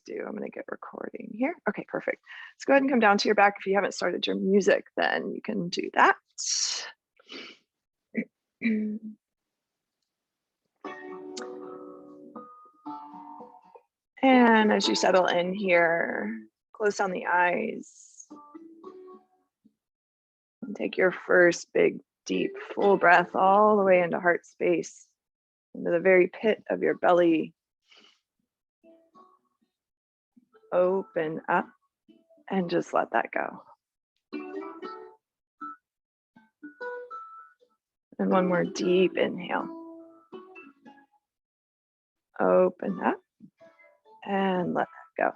do. I'm going to get recording here. Okay, perfect. Let's go ahead and come down to your back. If you haven't started your music, then you can do that. And as you settle in here, close down the eyes. And take your first big, deep, full breath all the way into heart space, into the very pit of your belly. Open up and just let that go. And one more deep inhale. Open up and let that go.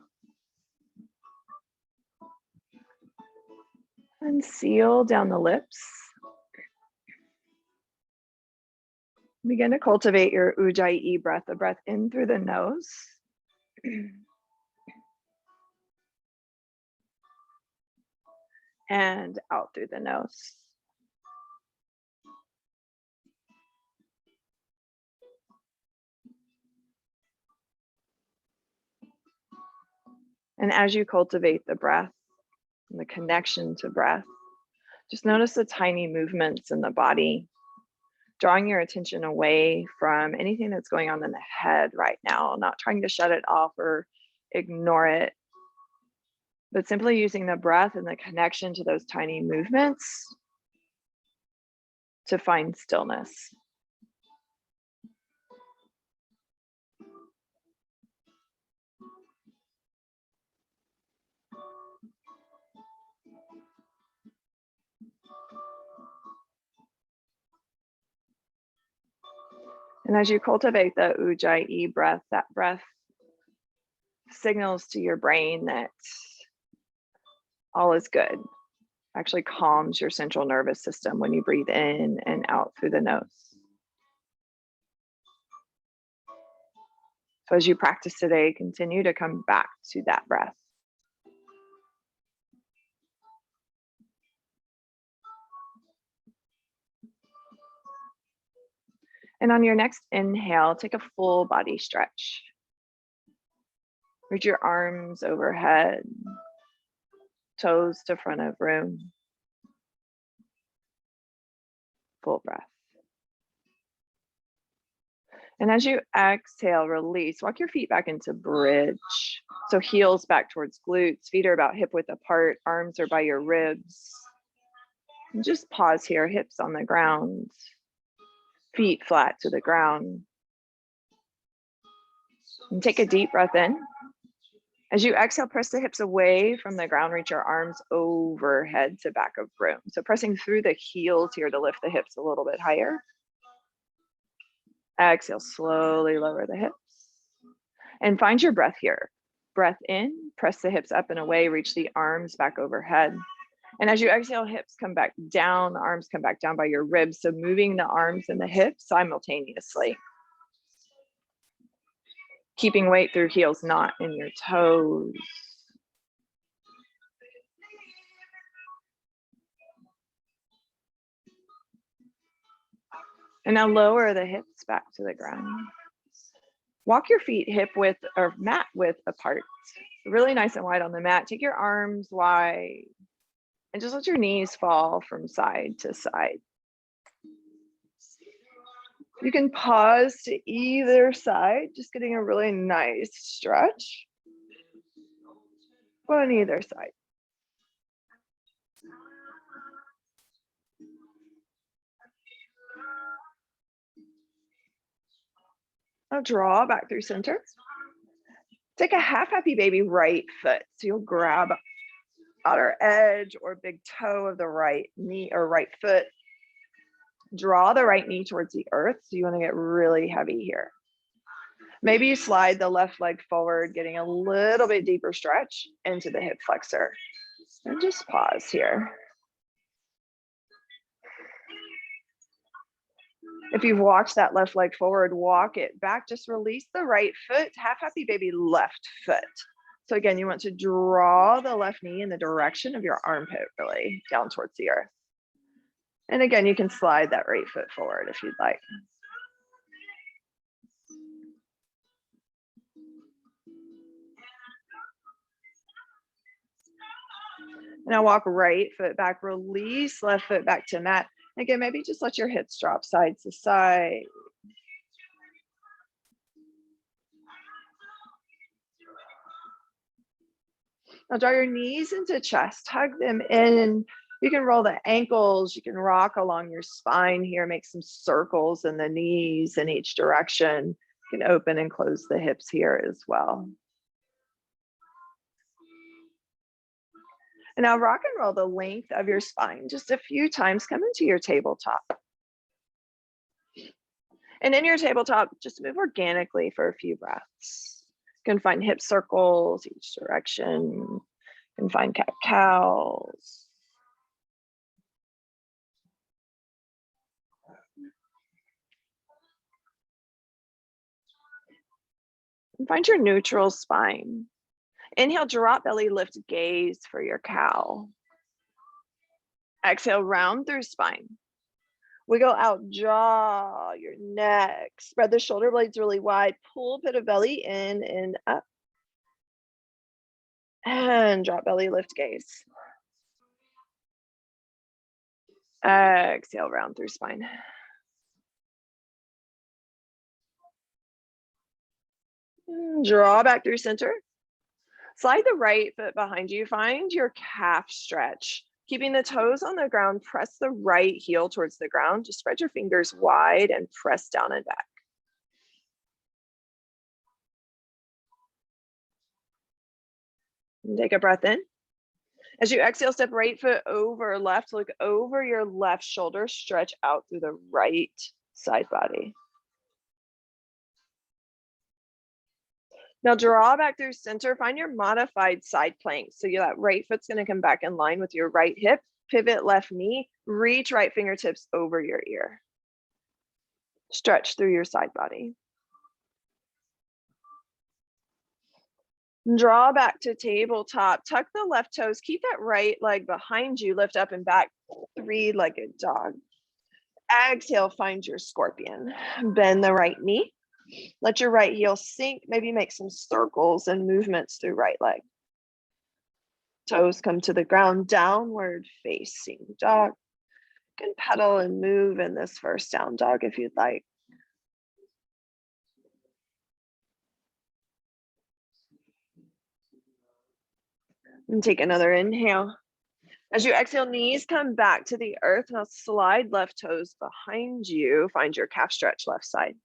And seal down the lips. Begin to cultivate your Ujjayi breath, a breath in through the nose. And out through the nose. And as you cultivate the breath and the connection to breath, just notice the tiny movements in the body, drawing your attention away from anything that's going on in the head right now, not trying to shut it off or ignore it, but simply using the breath and the connection to those tiny movements to find stillness. And as you cultivate the Ujjayi breath, that breath signals to your brain that all is good. Actually calms your central nervous system when you breathe in and out through the nose. So as you practice today, continue to come back to that breath. And on your next inhale, take a full body stretch. Reach your arms overhead, toes to front of room. Full breath. And as you exhale, release, walk your feet back into bridge. So heels back towards glutes, feet are about hip width apart, arms are by your ribs. And just pause here, hips on the ground. Feet flat to the ground. And take a deep breath in. As you exhale, press the hips away from the ground, reach your arms overhead to back of room. So pressing through the heels here to lift the hips a little bit higher. Exhale, slowly lower the hips. And find your breath here. Breath in, press the hips up and away, reach the arms back overhead. And as you exhale, hips come back down, arms come back down by your ribs. So moving the arms and the hips simultaneously. Keeping weight through heels, not in your toes. And now lower the hips back to the ground. Walk your feet hip width or mat width apart. Really nice and wide on the mat. Take your arms wide. And just let your knees fall from side to side. You can pause to either side, just getting a really nice stretch on either side. Now draw back through center. Take a half happy baby right foot. So you'll grab outer edge or big toe of the right knee or right foot. Draw the right knee towards the earth. So you want to get really heavy here. Maybe you slide the left leg forward, getting a little bit deeper stretch into the hip flexor. And just pause here. If you've walked that left leg forward, walk it back. Just release the right foot, half happy baby left foot. So again, you want to draw the left knee in the direction of your armpit, really down towards the earth. And again, you can slide that right foot forward if you'd like. Now walk right foot back, release left foot back to mat. Again, maybe just let your hips drop side to side. Now draw your knees into chest, hug them in. You can roll the ankles, you can rock along your spine here, make some circles in the knees in each direction. You can open and close the hips here as well. And now rock and roll the length of your spine just a few times. Come into your tabletop. And in your tabletop, just move organically for a few breaths. You can find hip circles each direction. You can find cat-cows. And find your neutral spine. Inhale, drop belly, lift gaze for your cow. Exhale, round through spine. Wiggle out jaw, your neck. Spread the shoulder blades really wide. Pull pit of belly in and up. And drop belly, lift gaze. Exhale, round through spine. Draw back through center. Slide the right foot behind you. Find your calf stretch. Keeping the toes on the ground, press the right heel towards the ground. Just spread your fingers wide and press down and back. And take a breath in. As you exhale, step right foot over left. Look over your left shoulder. Stretch out through the right side body. Now draw back through center. Find your modified side plank. So that right foot's going to come back in line with your right hip. Pivot left knee. Reach right fingertips over your ear. Stretch through your side body. Draw back to tabletop. Tuck the left toes. Keep that right leg behind you. Lift up and back. Three-legged dog. Exhale, find your scorpion. Bend the right knee. Let your right heel sink. Maybe make some circles and movements through right leg. Toes come to the ground, downward facing dog. You can pedal and move in this first down dog if you'd like. And take another inhale. As you exhale, knees come back to the earth. Now slide left toes behind you. Find your calf stretch left side.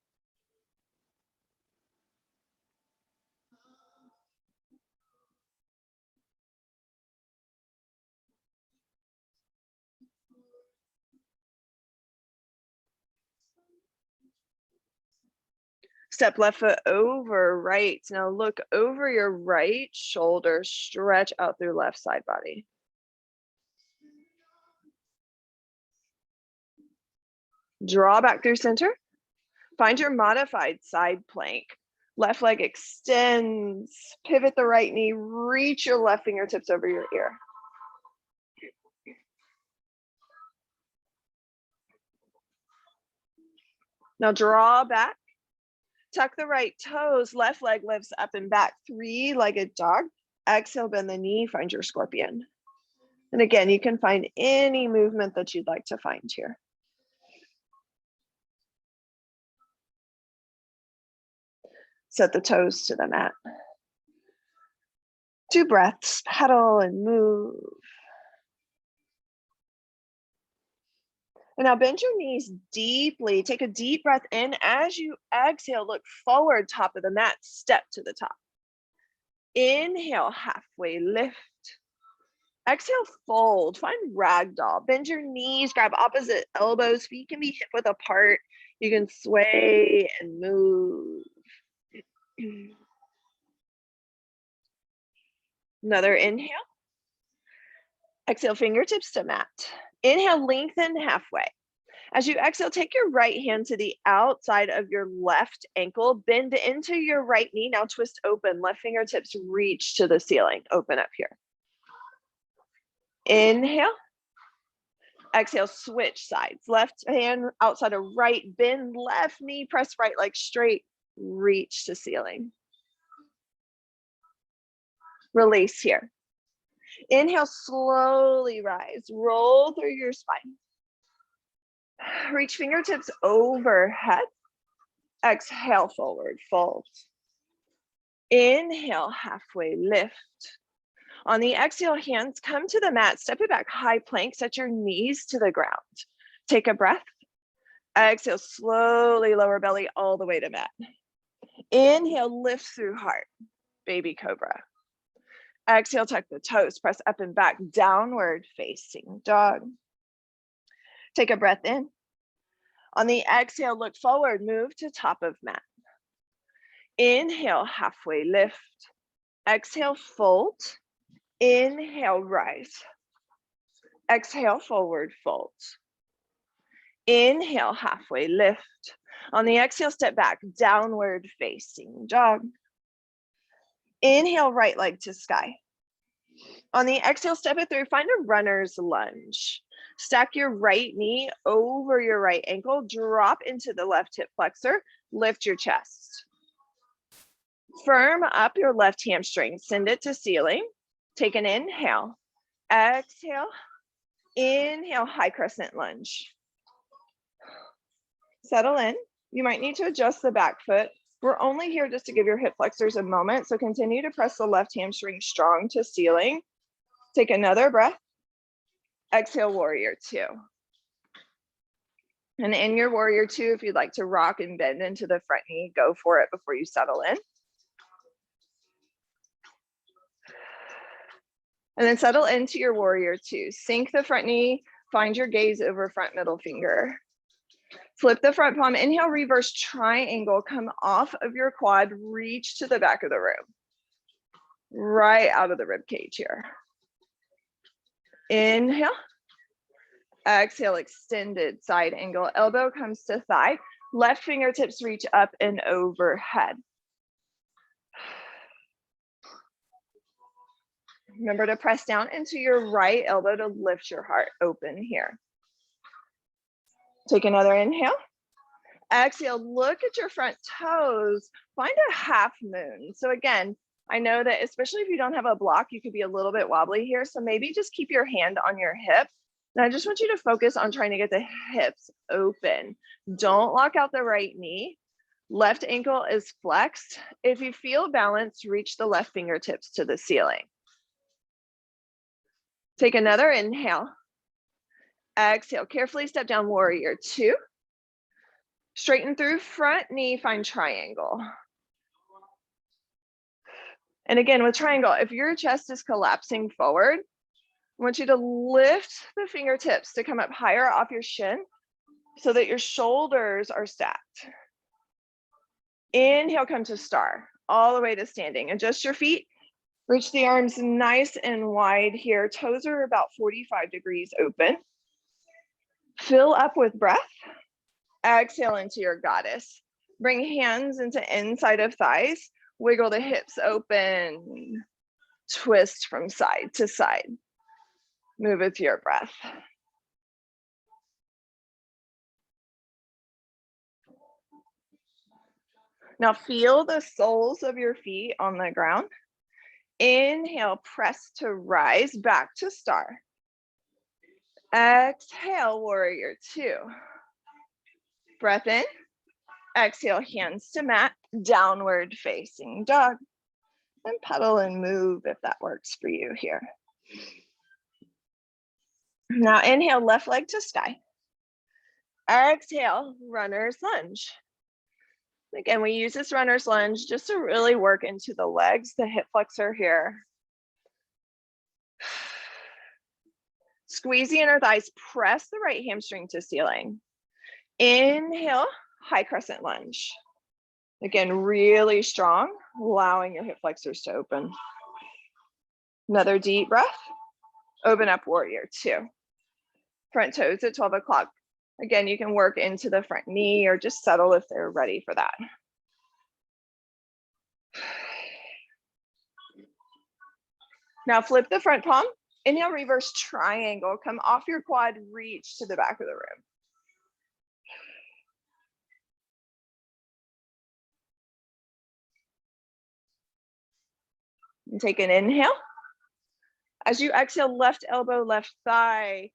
Step left foot over right. Now look over your right shoulder, stretch out through left side body. Draw back through center. Find your modified side plank. Left leg extends, pivot the right knee, reach your left fingertips over your ear. Now draw back. Tuck the right toes, left leg lifts up and back, three-legged dog. Exhale, bend the knee, find your scorpion. And again, you can find any movement that you'd like to find here. Set the toes to the mat. 2 breaths, pedal and move. And now bend your knees deeply. Take a deep breath in. As you exhale, look forward, top of the mat, step to the top. Inhale, halfway lift. Exhale, fold. Find ragdoll. Bend your knees, grab opposite elbows. Feet can be hip width apart. You can sway and move. Another inhale. Exhale, fingertips to mat. Inhale, lengthen halfway. As you exhale, take your right hand to the outside of your left ankle, bend into your right knee. Now twist open, left fingertips reach to the ceiling. Open up here. Inhale. Exhale, switch sides. Left hand outside of right, bend left knee, press right leg straight, reach to ceiling. Release here. Inhale, slowly rise, roll through your spine. Reach fingertips overhead. Exhale, forward fold. Inhale, halfway lift. On the exhale, hands come to the mat, step it back, high plank, set your knees to the ground. Take a breath. Exhale, slowly lower belly all the way to mat. Inhale, lift through heart, baby cobra. Exhale, tuck the toes, press up and back, downward facing dog. Take a breath in. On the exhale, look forward, move to top of mat. Inhale, halfway lift. Exhale, fold. Inhale, rise. Exhale, forward fold. Inhale, halfway lift. On the exhale, step back, downward facing dog. Inhale, right leg to sky. On the exhale, step it through, find a runner's lunge. Stack your right knee over your right ankle, drop into the left hip flexor, lift your chest. Firm up your left hamstring, send it to ceiling. Take an inhale, exhale, inhale, high crescent lunge. Settle in. You might need to adjust the back foot. We're only here just to give your hip flexors a moment, so continue to press the left hamstring strong to ceiling. Take another breath. Exhale, warrior two. And in your warrior two, if you'd like to rock and bend into the front knee, go for it before you settle in. And then settle into your warrior two. Sink the front knee, find your gaze over front middle finger. Flip the front palm, inhale, reverse triangle, come off of your quad, reach to the back of the room. Right out of the rib cage here. Inhale. Exhale, extended side angle. Elbow comes to thigh. Left fingertips reach up and overhead. Remember to press down into your right elbow to lift your heart open here. Take another inhale. Exhale, look at your front toes. Find a half moon. So again, I know that especially if you don't have a block, you could be a little bit wobbly here. So maybe just keep your hand on your hip. And I just want you to focus on trying to get the hips open. Don't lock out the right knee. Left ankle is flexed. If you feel balanced, reach the left fingertips to the ceiling. Take another inhale. Exhale, carefully step down, warrior two. Straighten through front knee, find triangle. And again, with triangle, if your chest is collapsing forward, I want you to lift the fingertips to come up higher off your shin so that your shoulders are stacked. Inhale, come to star, all the way to standing. Adjust your feet, reach the arms nice and wide here. Toes are about 45 degrees open. Fill up with breath. Exhale into your goddess. Bring hands into inside of thighs. Wiggle the hips open. Twist from side to side. Move with your breath. Now feel the soles of your feet on the ground. Inhale, press to rise, back to star. Exhale, warrior two. Breath in. Exhale, hands to mat, downward facing dog. And pedal and move if that works for you here. Now inhale, left leg to sky. Exhale, runner's lunge. Again, we use this runner's lunge just to really work into the legs, the hip flexor here. Squeeze the inner thighs, press the right hamstring to ceiling. Inhale, high crescent lunge. Again, really strong, allowing your hip flexors to open. Another deep breath. Open up, warrior two. Front toes at 12 o'clock. Again, you can work into the front knee or just settle if they're ready for that. Now flip the front palm. Inhale, reverse triangle. Come off your quad, reach to the back of the room. And take an inhale. As you exhale, left elbow, left thigh,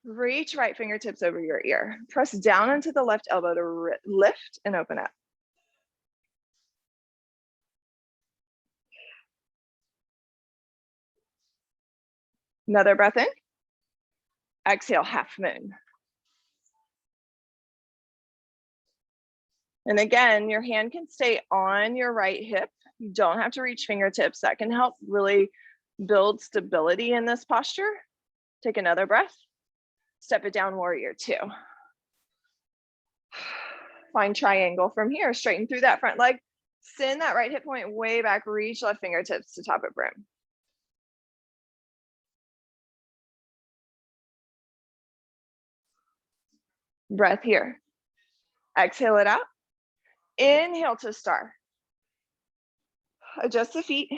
reach right fingertips over your ear. Press down into the left elbow to lift and open up. Another breath in. Exhale, half moon. And again, your hand can stay on your right hip. You don't have to reach fingertips. That can help really build stability in this posture. Take another breath. Step it down, warrior two. Find triangle from here. Straighten through that front leg. Send that right hip point way back. Reach left fingertips to top of brim. Breath here. Exhale it out. Inhale to star. Adjust the feet.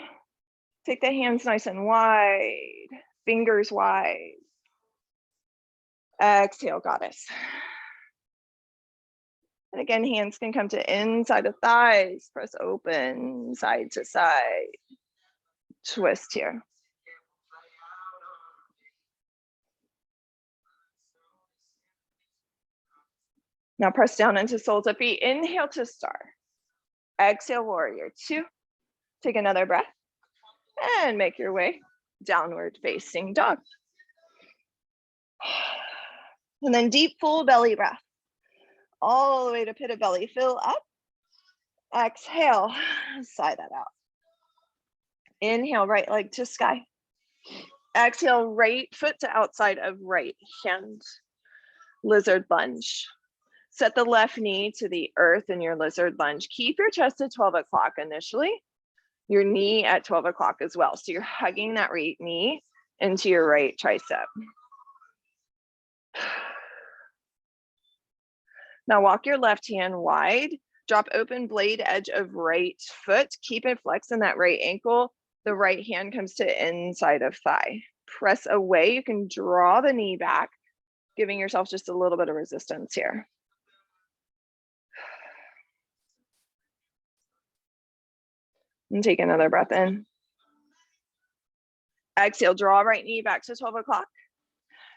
Take the hands nice and wide. Fingers wide. Exhale, goddess. And again, hands can come to inside of thighs. Press open, side to side. Twist here. Now press down into soles of feet. Inhale to star. Exhale, warrior two. Take another breath and make your way downward facing dog. And then deep full belly breath. All the way to pit of belly. Fill up. Exhale, sigh that out. Inhale, right leg to sky. Exhale, right foot to outside of right hand. Lizard lunge. Set the left knee to the earth in your lizard lunge. Keep your chest at 12 o'clock initially. Your knee at 12 o'clock as well. So you're hugging that right knee into your right tricep. Now walk your left hand wide. Drop open blade edge of right foot. Keep it flexed in that right ankle. The right hand comes to inside of thigh. Press away. You can draw the knee back, giving yourself just a little bit of resistance here. And take another breath in. Exhale, draw right knee back to 12 o'clock.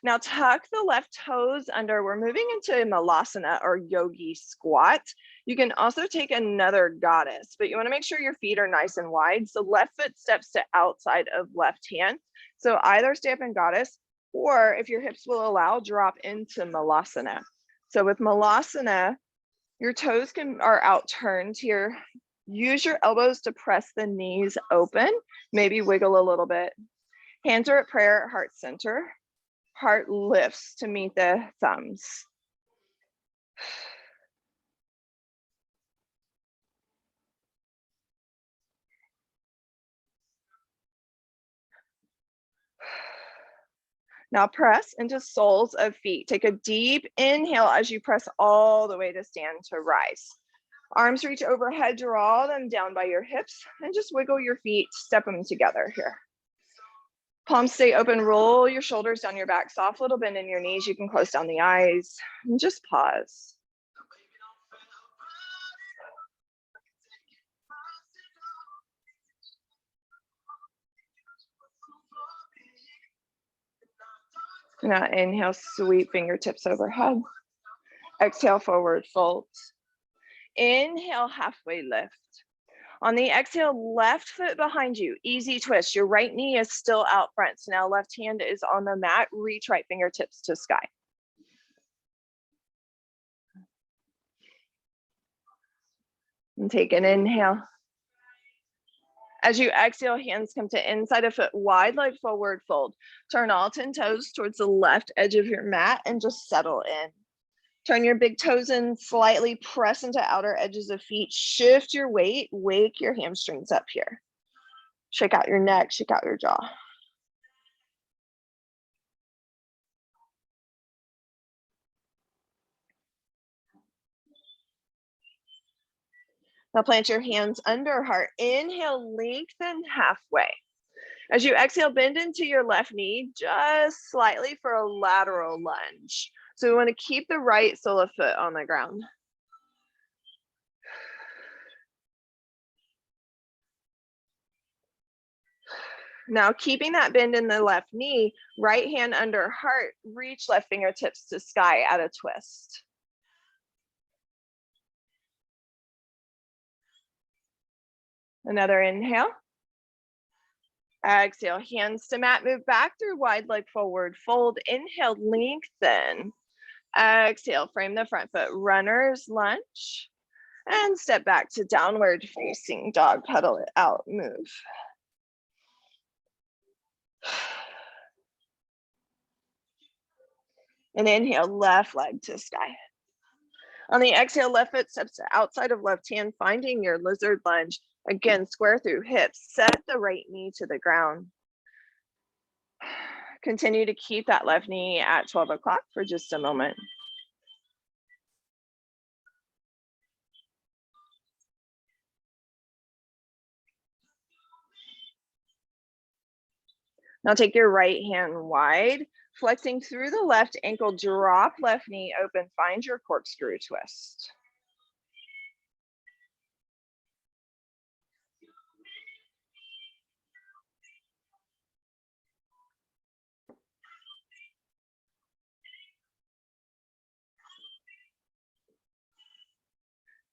Now tuck the left toes under. We're moving into Malasana or yogi squat. You can also take another goddess, but you want to make sure your feet are nice and wide. So left foot steps to outside of left hand. So either stay up in goddess, or if your hips will allow, drop into Malasana. So with Malasana, your toes are out turned here. Use your elbows to press the knees open, maybe wiggle a little bit. Hands are at prayer at heart center. Heart lifts to meet the thumbs. Now press into soles of feet. Take a deep inhale as you press all the way to stand to rise. Arms reach overhead, draw them down by your hips, and just wiggle your feet, step them together here. Palms stay open, roll your shoulders down your back, soft little bend in your knees. You can close down the eyes and just pause. Now inhale, sweep fingertips overhead. Exhale, forward fold. Inhale, halfway lift. On the exhale, left foot behind you, easy twist. Your right knee is still out front. So now left hand is on the mat, reach right fingertips to sky. And take an inhale. As you exhale, hands come to inside of foot, wide leg forward fold. Turn all 10 toes towards the left edge of your mat and just settle in. Turn your big toes in slightly, press into outer edges of feet, shift your weight, wake your hamstrings up here. Shake out your neck, shake out your jaw. Now plant your hands under heart. Inhale, lengthen halfway. As you exhale, bend into your left knee just slightly for a lateral lunge. So we want to keep the right sole of foot on the ground. Now, keeping that bend in the left knee, right hand under heart, reach left fingertips to sky at a twist. Another inhale. Exhale, hands to mat, move back through wide leg forward fold. Inhale, lengthen. Exhale, frame the front foot, runner's lunge. And step back to downward facing dog, pedal it out, move. And inhale, left leg to sky. On the exhale, left foot steps outside of left hand, finding your lizard lunge. Again, square through hips, set the right knee to the ground. Continue to keep that left knee at 12 o'clock for just a moment. Now take your right hand wide, flexing through the left ankle, drop left knee open, find your corkscrew twist.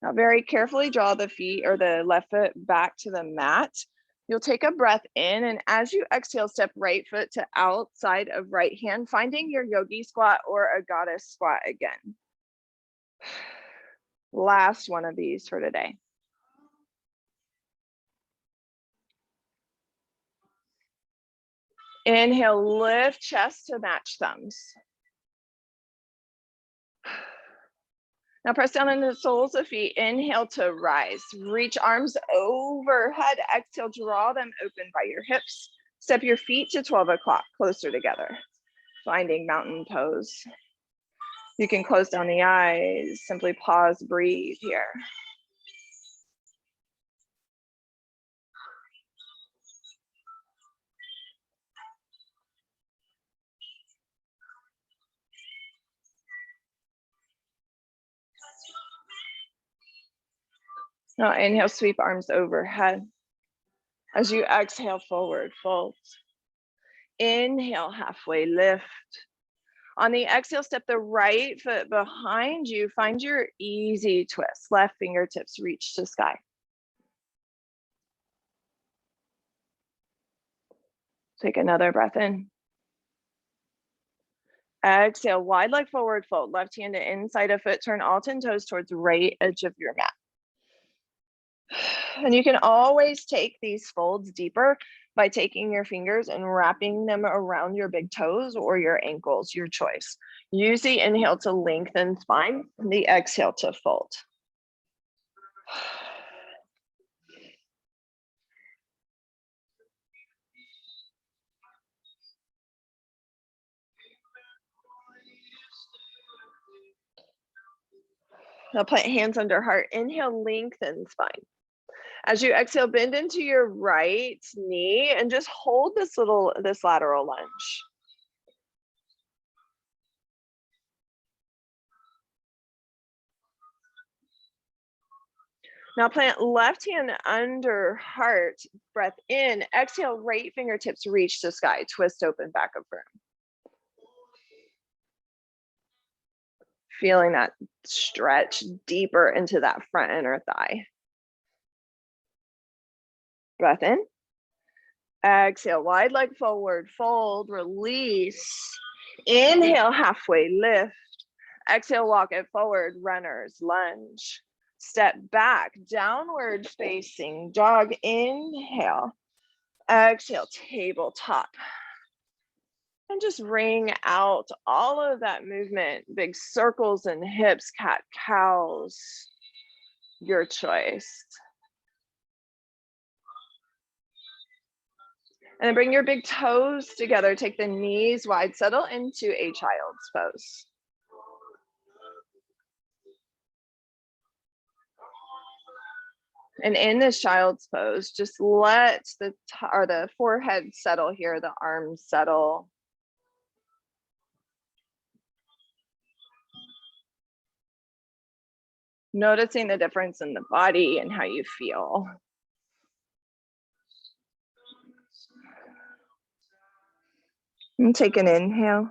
Now very carefully draw the feet or the left foot back to the mat. You'll take a breath in, and as you exhale, step right foot to outside of right hand, finding your yogi squat or a goddess squat again. Last one of these for today. Inhale, lift chest to match thumbs. Now press down into the soles of feet. Inhale to rise. Reach arms overhead. Exhale, draw them open by your hips. Step your feet to 12 o'clock, closer together. Finding mountain pose. You can close down the eyes. Simply pause, breathe here. Now inhale, sweep arms overhead. As you exhale, forward fold. Inhale, halfway lift. On the exhale, step the right foot behind you. Find your easy twist. Left fingertips reach to sky. Take another breath in. Exhale, wide leg forward fold. Left hand to inside of foot. Turn all 10 toes towards right edge of your mat. And you can always take these folds deeper by taking your fingers and wrapping them around your big toes or your ankles, your choice. Use the inhale to lengthen spine, and the exhale to fold. Now plant hands under heart. Inhale, lengthen spine. As you exhale, bend into your right knee and just hold this lateral lunge. Now plant left hand under heart, breath in, exhale, right fingertips reach to sky, twist open, back up firm. Feeling that stretch deeper into that front inner thigh. Breath in. Exhale, wide leg forward, fold, release. Inhale, halfway lift. Exhale, walk it forward, runner's lunge. Step back, downward facing dog. Inhale. Exhale, tabletop. And just ring out all of that movement, big circles and hips, cat cows, your choice. And then bring your big toes together, take the knees wide, settle into a child's pose. And in this child's pose, just let the forehead settle here, the arms settle. Noticing the difference in the body and how you feel. And take an inhale.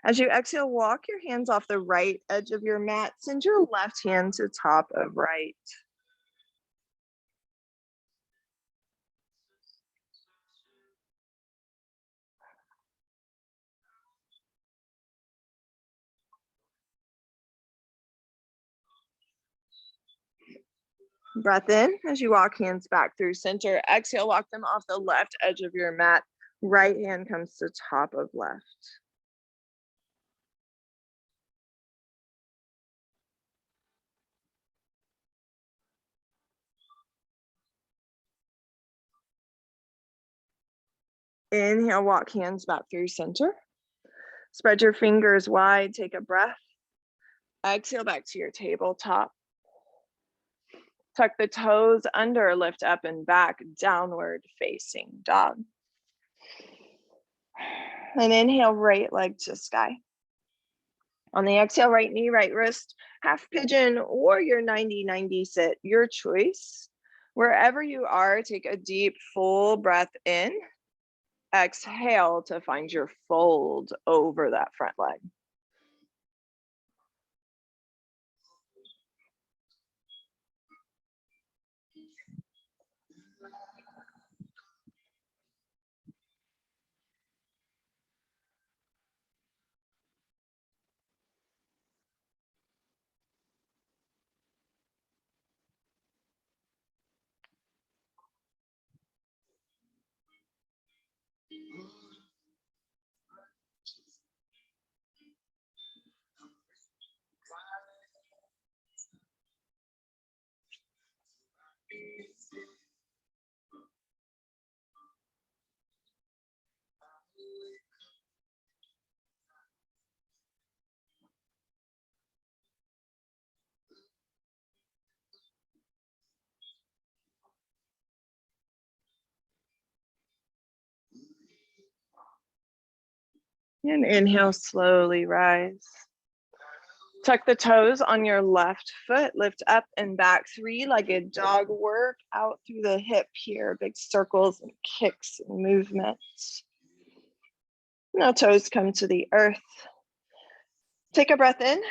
As you exhale, walk your hands off the right edge of your mat. Send your left hand to top of right. Breath in as you walk hands back through center. Exhale, walk them off the left edge of your mat. Right hand comes to top of left. Inhale, walk hands back through center. Spread your fingers wide, take a breath. Exhale back to your tabletop. Tuck the toes under, lift up and back, downward facing dog. And inhale, right leg to sky. On the exhale, right knee, right wrist, half pigeon, or your 90-90 sit, your choice. Wherever you are, take a deep, full breath in. Exhale to find your fold over that front leg. And inhale, slowly rise. Tuck the toes on your left foot, lift up and back, three-legged dog work out through the hip here, big circles and kicks and movements. Now toes come to the earth. Take a breath in,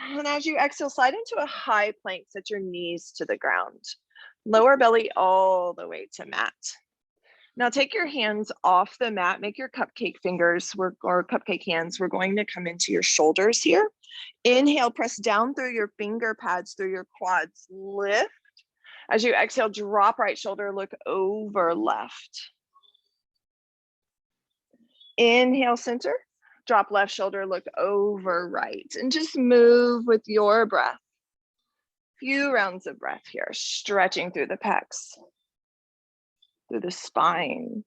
and as you exhale, slide into a high plank, set your knees to the ground. Lower belly all the way to mat. Now take your hands off the mat, make your cupcake fingers or cupcake hands. We're going to come into your shoulders here. Inhale, press down through your finger pads, through your quads, lift. As you exhale, drop right shoulder, look over left. Inhale, center, drop left shoulder, look over right, and just move with your breath. Few rounds of breath here, stretching through the pecs, through the spine.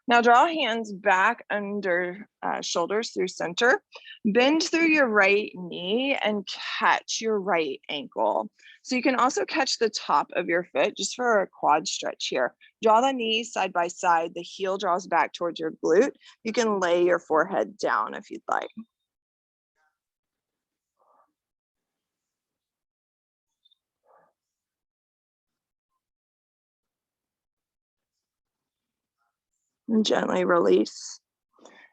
Now draw hands back under shoulders through center. Bend through your right knee and catch your right ankle. So you can also catch the top of your foot just for a quad stretch here. Draw the knees side by side. The heel draws back towards your glute. You can lay your forehead down if you'd like. And gently release.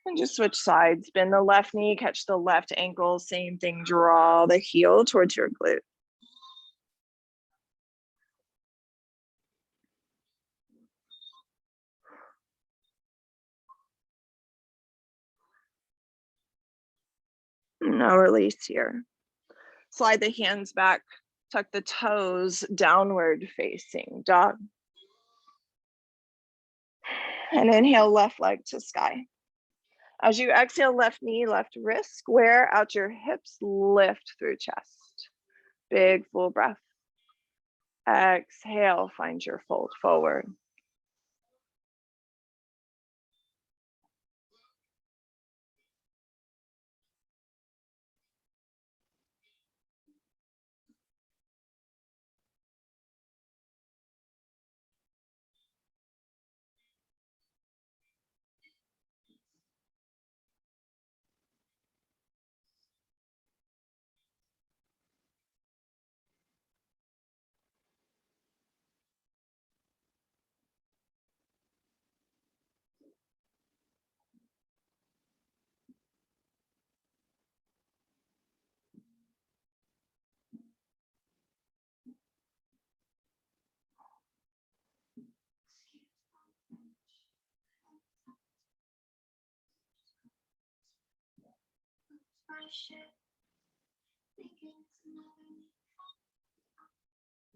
And just switch sides. Bend the left knee, catch the left ankle. Same thing, draw the heel towards your glute. Now release here. Slide the hands back, tuck the toes, downward facing dog. And inhale, left leg to sky. As you exhale, left knee, left wrist, square out your hips, lift through chest. Big full breath. Exhale, find your fold forward.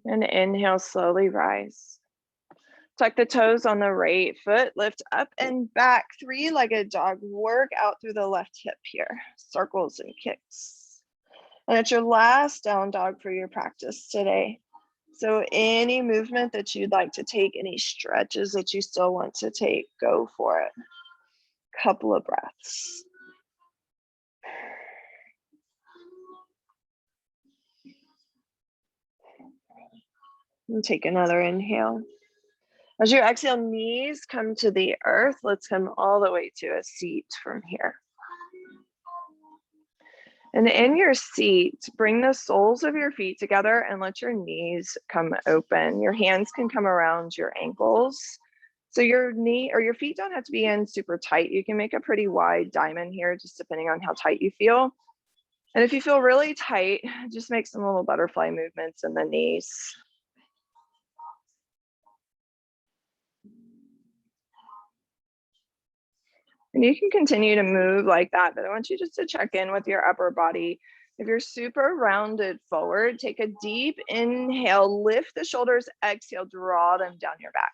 And inhale, slowly rise. Tuck the toes on the right foot, lift up and back, three-legged dog. Work out through the left hip here, circles and kicks. And it's your last down dog for your practice today. So any movement that you'd like to take, any stretches that you still want to take, go for it. Couple of breaths. And take another inhale. As you exhale, knees come to the earth. Let's come all the way to a seat from here. And in your seat, bring the soles of your feet together and let your knees come open. Your hands can come around your ankles. So your knee or your feet don't have to be in super tight. You can make a pretty wide diamond here, just depending on how tight you feel. And if you feel really tight, just make some little butterfly movements in the knees. And you can continue to move like that, but I want you just to check in with your upper body. If you're super rounded forward, take a deep inhale, lift the shoulders, exhale, draw them down your back.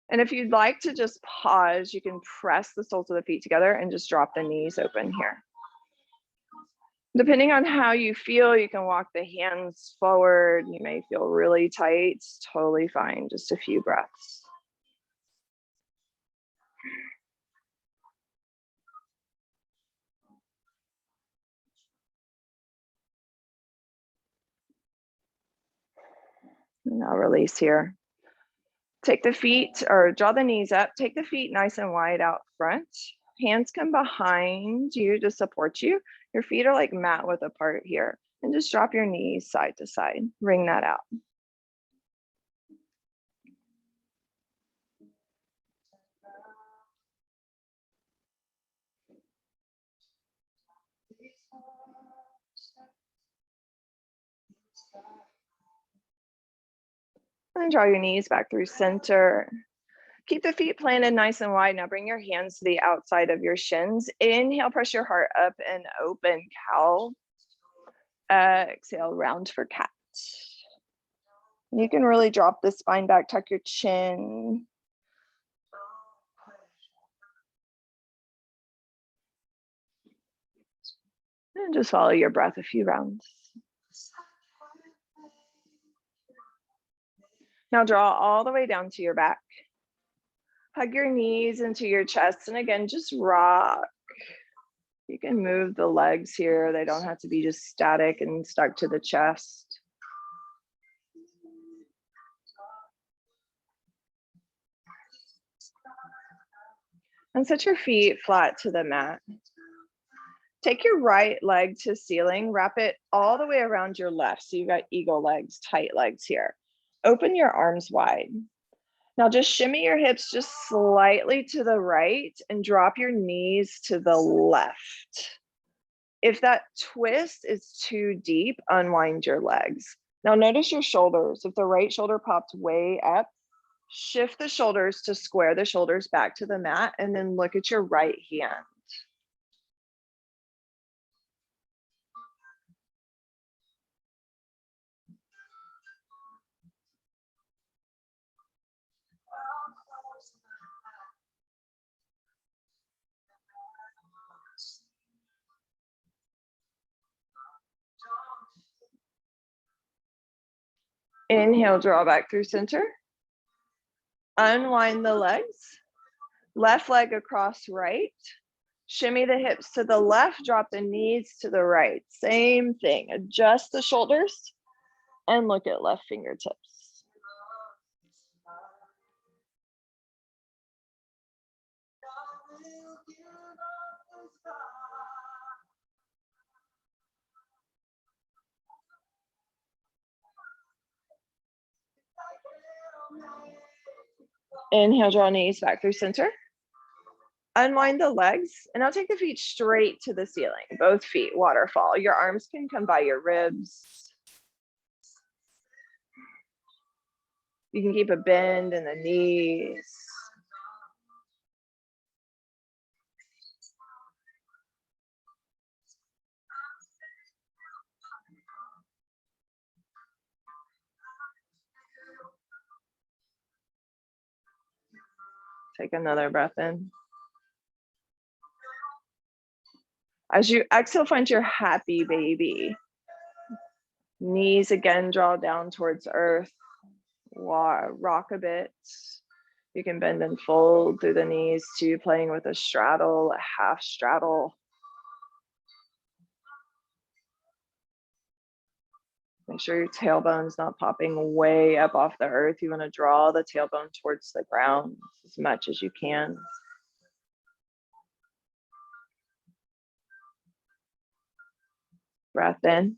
And if you'd like to just pause, you can press the soles of the feet together and just drop the knees open here. Depending on how you feel, you can walk the hands forward. You may feel really tight, it's totally fine, just a few breaths. Now release here. Take the feet or draw the knees up. Take the feet nice and wide out front. Hands come behind you to support you. Your feet are like mat width apart here. And just drop your knees side to side. Ring that out. And draw your knees back through center. Keep the feet planted nice and wide. Now bring your hands to the outside of your shins. Inhale, press your heart up and open, cow. Exhale, round for cat. You can really drop the spine back, tuck your chin. And just follow your breath a few rounds. Now draw all the way down to your back. Hug your knees into your chest. And again, just rock. You can move the legs here. They don't have to be just static and stuck to the chest. And set your feet flat to the mat. Take your right leg to ceiling, wrap it all the way around your left. So you've got eagle legs, tight legs here. Open your arms wide. Now just shimmy your hips just slightly to the right and drop your knees to the left. If that twist is too deep, unwind your legs. Now notice your shoulders. If the right shoulder popped way up, shift the shoulders to square the shoulders back to the mat and then look at your right hand. Inhale, draw back through center. Unwind the legs. Left leg across right. Shimmy the hips to the left, drop the knees to the right. Same thing, adjust the shoulders and look at left fingertips. Inhale, draw knees back through center. Unwind the legs, and I'll take the feet straight to the ceiling, both feet, waterfall. Your arms can come by your ribs. You can keep a bend in the knees. Take another breath in. As you exhale, find your happy baby. Knees again draw down towards earth. Rock a bit. You can bend and fold through the knees too, playing with a straddle, a half straddle. Make sure your tailbone's not popping way up off the earth. You want to draw the tailbone towards the ground as much as you can. Breath in.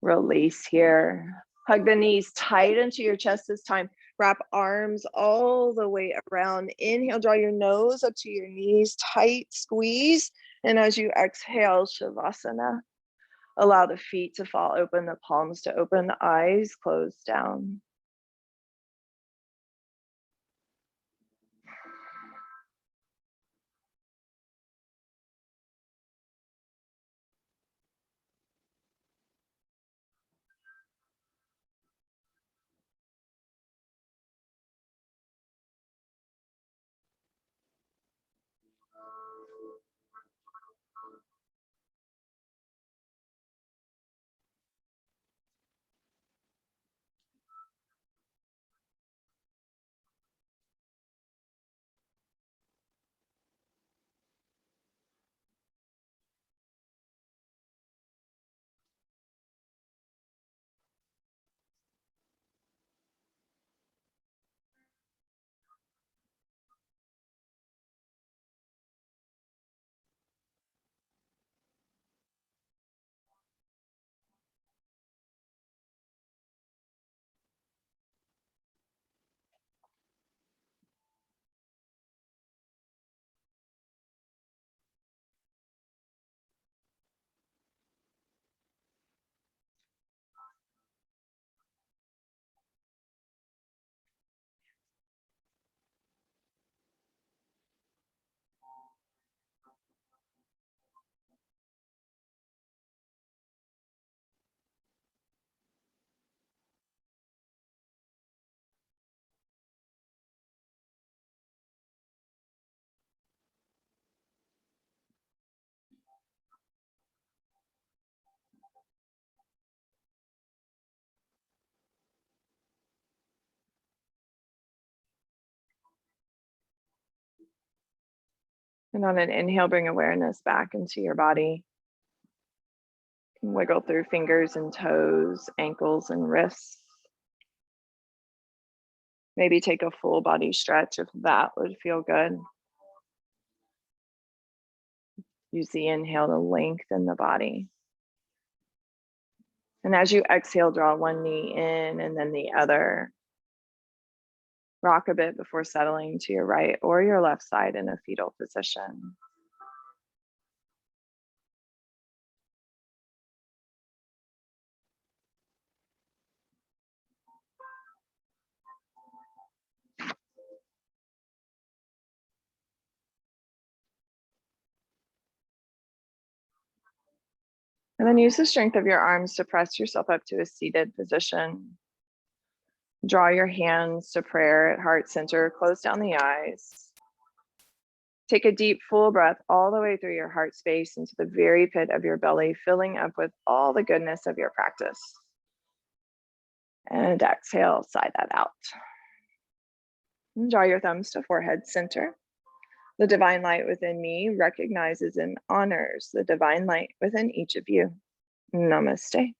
Release here. Hug the knees tight into your chest this time. Wrap arms all the way around. Inhale, draw your nose up to your knees, tight squeeze. And as you exhale, Shavasana. Allow the feet to fall open, the palms to open, the eyes closed down. And on an inhale, bring awareness back into your body. Wiggle through fingers and toes, ankles and wrists. Maybe take a full body stretch if that would feel good. Use the inhale to lengthen the body. And as you exhale, draw one knee in and then the other. Rock a bit before settling to your right or your left side in a fetal position. And then use the strength of your arms to press yourself up to a seated position. Draw your hands to prayer at heart center. Close down the eyes. Take a deep, full breath all the way through your heart space into the very pit of your belly, filling up with all the goodness of your practice. And exhale, sigh that out. And draw your thumbs to forehead center. The divine light within me recognizes and honors the divine light within each of you. Namaste.